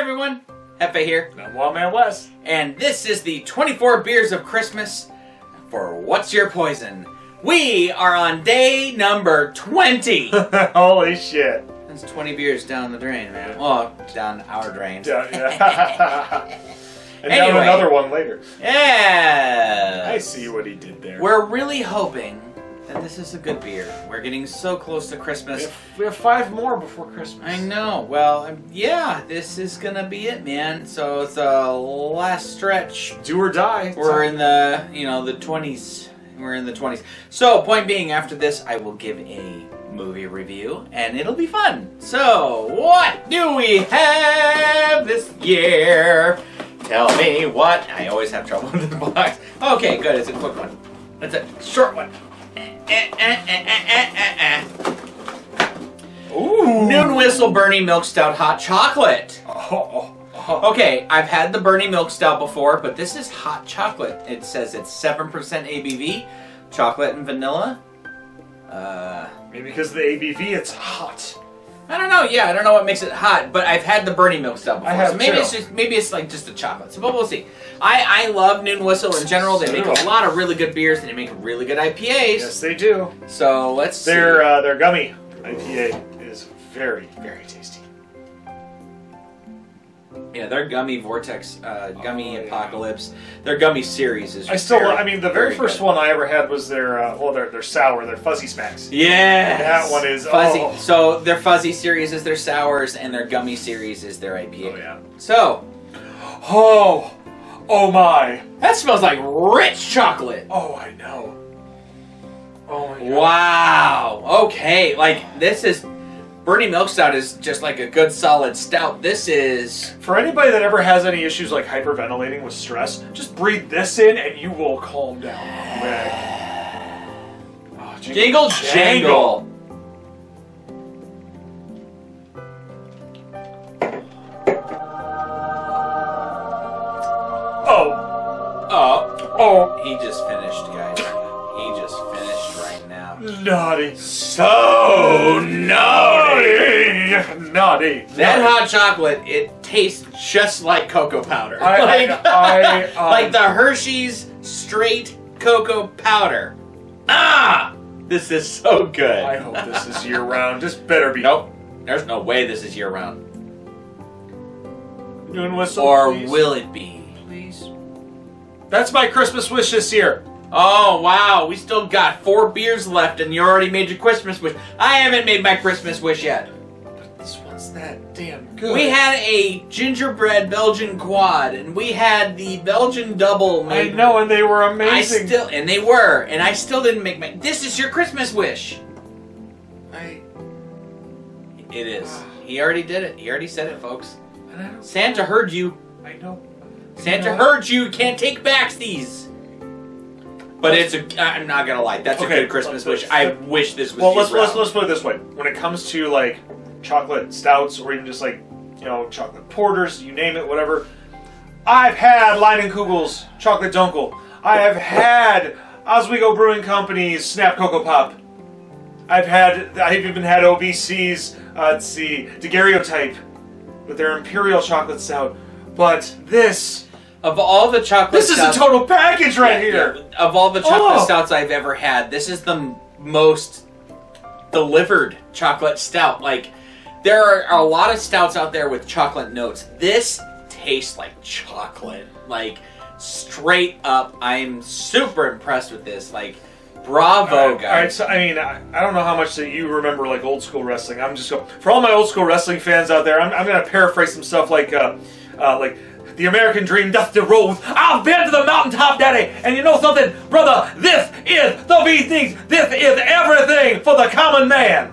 everyone, Hefe here. I'm Wild Man Wes. And this is the 24 Beers of Christmas for What's Your Poison? We are on day number 20. Holy shit. That's 20 beers down the drain, man. Well, down our drain. And Anyway. down another one later. Yeah. I see what he did there. We're really hoping that this is a good beer. We're getting so close to Christmas. We have 5 more before Christmas. I know. Well, yeah, this is gonna be it, man. So it's a last stretch. Do or die. We're in the, the 20s. We're in the 20s. So, point being, after this, I will give a movie review, and it'll be fun. So, what do we have this year? Tell me what. I always have trouble with the box. Okay, good. It's a quick one. It's a short one. Ooh. Noon Whistle Bernie Milk Stout Hot Chocolate. Okay, I've had the Bernie Milk Stout before, but this is hot chocolate. It says it's 7% ABV, chocolate and vanilla. Maybe because of the ABV, it's hot. I don't know. Yeah, I don't know what makes it hot, but I've had the Bernie Milk Stout before. I have so maybe too. it's like just a chocolate. So, but we'll see. I love Noon Whistle in general. They make a lot of really good beers, and they make really good IPAs. Yes, they do. So let's see. Their gummy IPA is very, very tasty. Yeah, their Gummy Vortex, Gummy Apocalypse, their Gummy series is. The very first one I ever had was their sour, their Fuzzy Smacks. Yeah, That one is fuzzy. oh. So their Fuzzy series is their sours, and their Gummy series is their IPA. Oh yeah. So, oh my. that smells like rich chocolate. Oh, I know. Oh my God. Wow. Okay, like this is. Bernie Milk Stout is just like a good solid stout. This is... For anybody that ever has any issues like hyperventilating with stress, just breathe this in and you will calm down. Oh, Jingle jangle. Oh, he just finished, guys. He just finished right now. Naughty. So naughty. Naughty. That hot chocolate, it tastes just like cocoa powder. Like the Hershey's straight cocoa powder. Ah! This is so good. I hope this is year round. This better be. Nope. There's no way this is year round. Noon Whistle, Or please. will it be? Please. That's my Christmas wish this year. Oh, wow. We still got 4 beers left and you already made your Christmas wish. I haven't made my Christmas wish yet. But this one's that damn good. We had a gingerbread Belgian quad, and we had the Belgian double. I know, and they were amazing. And I still didn't make my. This is your Christmas wish. It is. He already did it. He already said it, folks. Santa heard you. I know. Santa heard you. Can't take back these. But I'm not gonna lie. That's a good Christmas wish. I wish this was. Well, let's put it this way. When it comes to like chocolate stouts or even just like chocolate porters, you name it, whatever. I've had Leinenkugel's chocolate dunkel. I have had Oswego Brewing Company's Snap Cocoa Pop. I've even had OBC's daguerreotype with their Imperial chocolate stout. But this. Of all the chocolate This is a total package right here! Yeah. Of all the chocolate stouts I've ever had, this is the most delivered chocolate stout. Like, there are a lot of stouts out there with chocolate notes. This tastes like chocolate. Like, straight up. I'm super impressed with this. Like, bravo, guys. Alright, so, I don't know how much that you remember, like, old school wrestling. I'm just going... For all my old school wrestling fans out there, I'm going to paraphrase some stuff like, the American dream doth the road. I've been to the mountaintop, Daddy. And you know something, brother? This is the business. This is everything for the common man.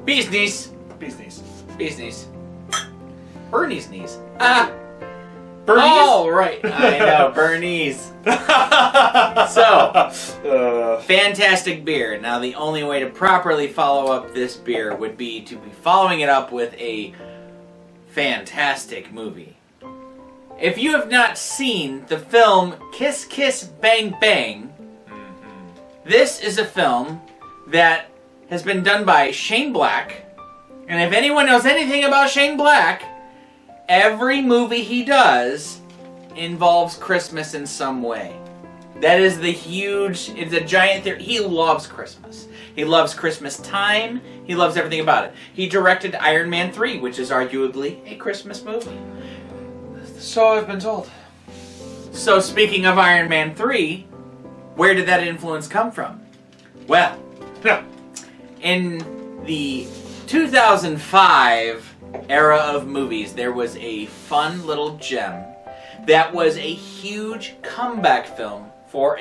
Business. Business. Business. Bernie's knees. Bernie's? Oh, right. I know, Bernie's. So, fantastic beer. Now, the only way to properly follow up this beer would be to be following it up with a fantastic movie. If you have not seen the film Kiss Kiss Bang Bang, this is a film that has been done by Shane Black. And if anyone knows anything about Shane Black, every movie he does involves Christmas in some way. That is it's a giant theory. He loves Christmas. He loves Christmas time. He loves everything about it. He directed Iron Man 3, which is arguably a Christmas movie. So I've been told. So speaking of Iron Man 3, where did that influence come from? Well, in the 2005 era of movies, there was a fun little gem that was a huge comeback film for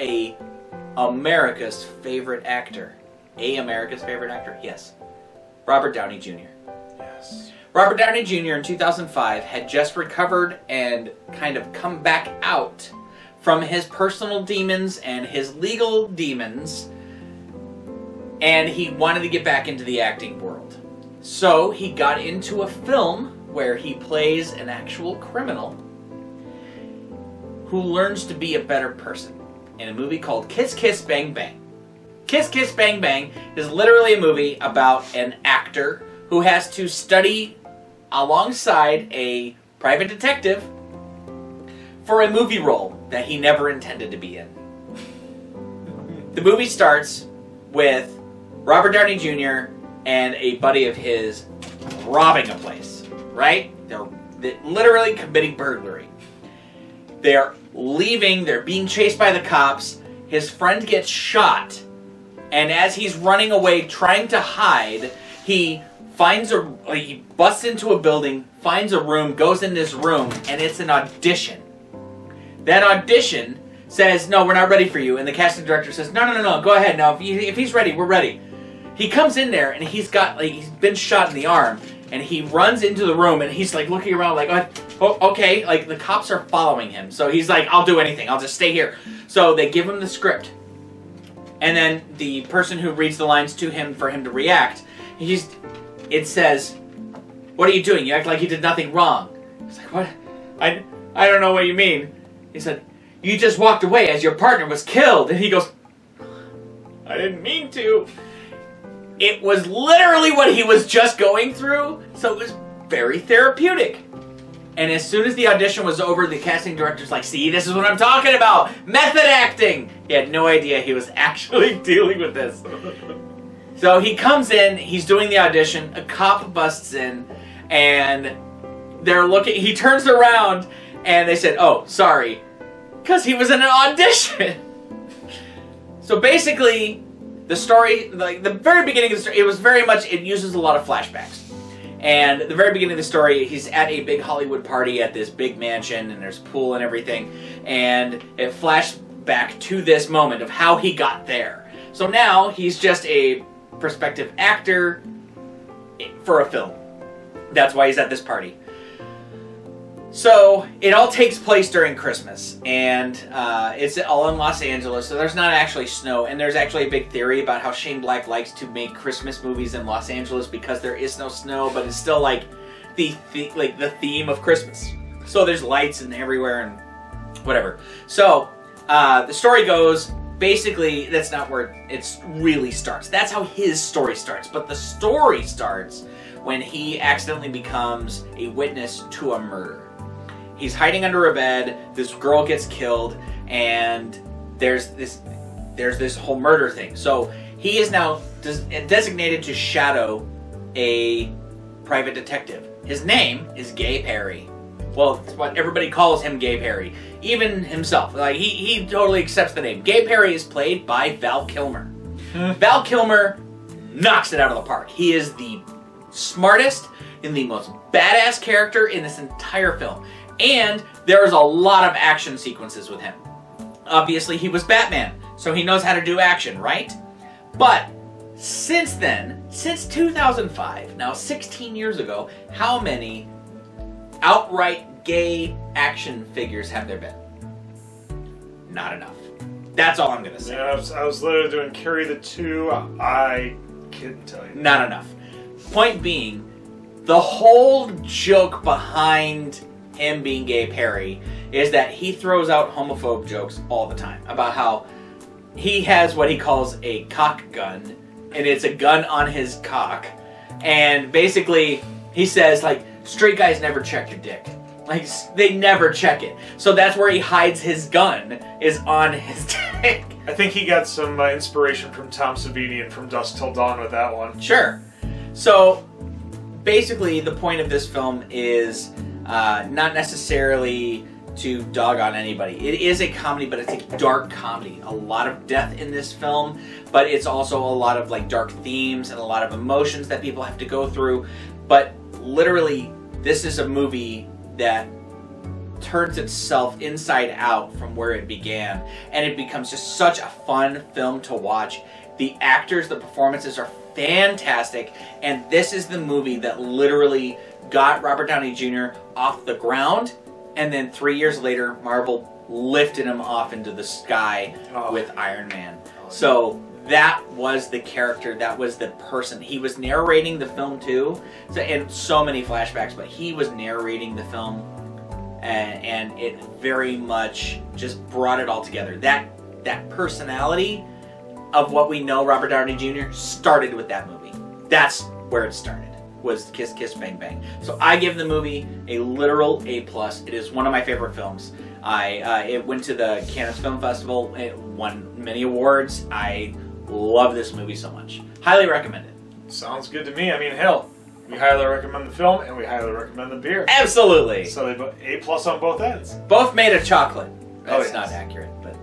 America's favorite actor. America's favorite actor? Yes. Robert Downey Jr. Yes. Robert Downey Jr. in 2005 had just recovered and kind of come back out from his personal demons and his legal demons, and he wanted to get back into the acting world. So he got into a film where he plays an actual criminal who learns to be a better person in a movie called Kiss Kiss Bang Bang. Kiss Kiss Bang Bang is literally a movie about an actor who has to study alongside a private detective for a movie role that he never intended to be in. The movie starts with Robert Downey Jr. and a buddy of his robbing a place, right? They're literally committing burglary. They're leaving, they're being chased by the cops, his friend gets shot, and as he's running away trying to hide, he busts into a building, finds a room, goes in this room, and it's an audition. That audition says, no, we're not ready for you, and the casting director says, no, go ahead, now, if he's ready, we're ready. He comes in there, and he's been shot in the arm, and he runs into the room, and he's like looking around like, oh, okay, like the cops are following him. So he's like, I'll do anything, I'll just stay here. So they give him the script. And then the person who reads the lines to him for him to react, it says, what are you doing? You act like you did nothing wrong. He's like, what? I don't know what you mean. He said, you just walked away as your partner was killed. And he goes, I didn't mean to. It was literally what he was just going through, so it was very therapeutic. And as soon as the audition was over, the casting director's like, see, this is what I'm talking about! Method acting! He had no idea he was actually dealing with this. So he comes in, he's doing the audition, a cop busts in, and he turns around, and they said, oh, sorry, because he was in an audition. So basically, the story, like the very beginning of the story, it uses a lot of flashbacks. And at the very beginning of the story, he's at a big Hollywood party at this big mansion, and there's a pool and everything, and it flashed back to this moment of how he got there. So now, he's just a prospective actor for a film. That's why he's at this party. So, it all takes place during Christmas, and it's all in Los Angeles, so there's not actually snow, and there's actually a big theory about how Shane Black likes to make Christmas movies in Los Angeles because there is no snow, but it's still like the theme of Christmas. So there's lights and everywhere and whatever. So, the story goes, basically, that's not where it really starts. That's how his story starts, but the story starts when he accidentally becomes a witness to a murder. He's hiding under a bed, this girl gets killed, and there's this whole murder thing. So he is now designated to shadow a private detective. His name is Gay Perry. Well, it's what everybody calls him, Gay Perry. Even himself. Like, he totally accepts the name. Gay Perry is played by Val Kilmer. Val Kilmer knocks it out of the park. He is the smartest and the most badass character in this entire film. And there is a lot of action sequences with him. Obviously, he was Batman, so he knows how to do action, right? But since then, since 2005, now 16 years ago, how many outright gay action figures have there been? Not enough. That's all I'm going to say. Yeah, I was literally doing Carry the Two. I couldn't tell you. Not enough. Point being, the whole joke behind him being Gay Perry is that he throws out homophobe jokes all the time about how he has what he calls a cock gun, and it's a gun on his cock, and basically he says, like, straight guys never check your dick. Like, they never check it. So that's where he hides his gun, is on his tank. I think he got some inspiration from Tom Savini and From Dusk Till Dawn with that one. Sure. So, basically, the point of this film is not necessarily to dog on anybody. It is a comedy, but it's a dark comedy. A lot of death in this film, but it's also a lot of like dark themes and a lot of emotions that people have to go through. But literally, this is a movie that turns itself inside out from where it began, and it becomes just such a fun film to watch. The actors, the performances are fantastic, and this is the movie that literally got Robert Downey Jr. off the ground, and then 3 years later, Marvel lifted him off into the sky with Iron Man. So that was the character, that was the person. He was narrating the film too, and so many flashbacks, but he was narrating the film, and it very much just brought it all together. That personality of what we know Robert Downey Jr. started with that movie. That's where it started, was Kiss Kiss Bang Bang. So I give the movie a literal A+. It is one of my favorite films. It went to the Cannes Film Festival. It won many awards. I love this movie so much. Highly recommend it. Sounds good to me. I mean, hell, we highly recommend the film and we highly recommend the beer. Absolutely. So they put A+ on both ends. Both made of chocolate. That's yes. not accurate, but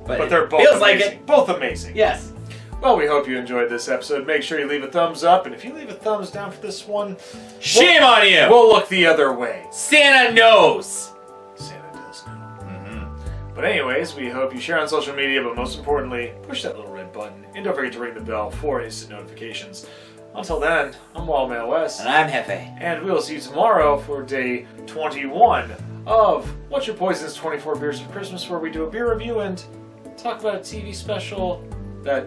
but they're both feels amazing. like it. Both amazing. Yes. Well, we hope you enjoyed this episode. Make sure you leave a thumbs up, and if you leave a thumbs down for this one, shame on you. We'll look the other way. Santa knows. Santa does know. But anyways, we hope you share on social media, but most importantly, push that little red button, and don't forget to ring the bell for instant notifications. Until then, I'm Wildman West. And I'm Hefe. And we'll see you tomorrow for day 21 of What's Your Poison's 24 Beers of Christmas, where we do a beer review and talk about a TV special that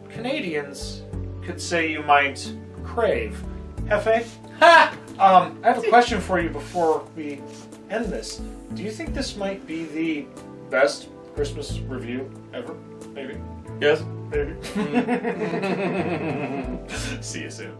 Canadians could say you might crave. Hefe? Ha! I have a question for you before we end this. Do you think this might be the best Christmas review ever? Maybe? Yes. Maybe. See you soon.